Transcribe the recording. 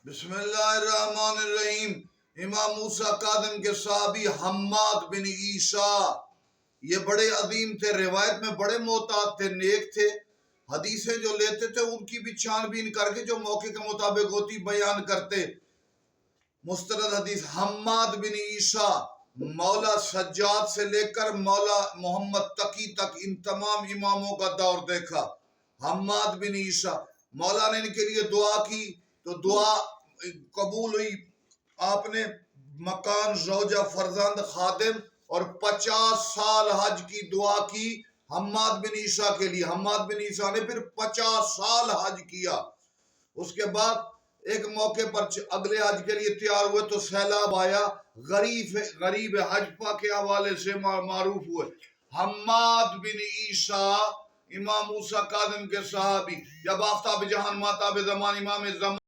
بسم اللہ الرحمن الرحیم۔ امام موسیٰ کاظم کے صحابی حماد بن عیسیٰ یہ بڑے عظیم تھے، روایت میں بڑے محتاط تھے، نیک تھے، حدیثیں جو لیتے تھے ان کی بھی چھان بین کر کے جو موقع کے مطابق ہوتی بیان کرتے۔ مستند حدیث حماد بن عیسیٰ مولا سجاد سے لے کر مولا محمد تقی تک ان تمام اماموں کا دور دیکھا۔ حماد بن عیسیٰ مولا نے ان کے لیے دعا کی تو دعا قبول ہوئی، آپ نے مکان، زوجہ، فرزند، خادم اور 50 سال حج کی دعا کی حماد بن عیسیٰ کے لیے۔ حماد بن عیسیٰ نے پھر 50 سال حج کیا۔ اس کے بعد ایک موقع پر اگلے حج کے لیے تیار ہوئے تو سیلاب آیا، غریب حجفہ کے حوالے سے معروف ہوئے۔ حماد بن عیسیٰ امام موسیٰ کاظم کے صحابی، جب آفتاب جہان ماتاب زمان امام زمان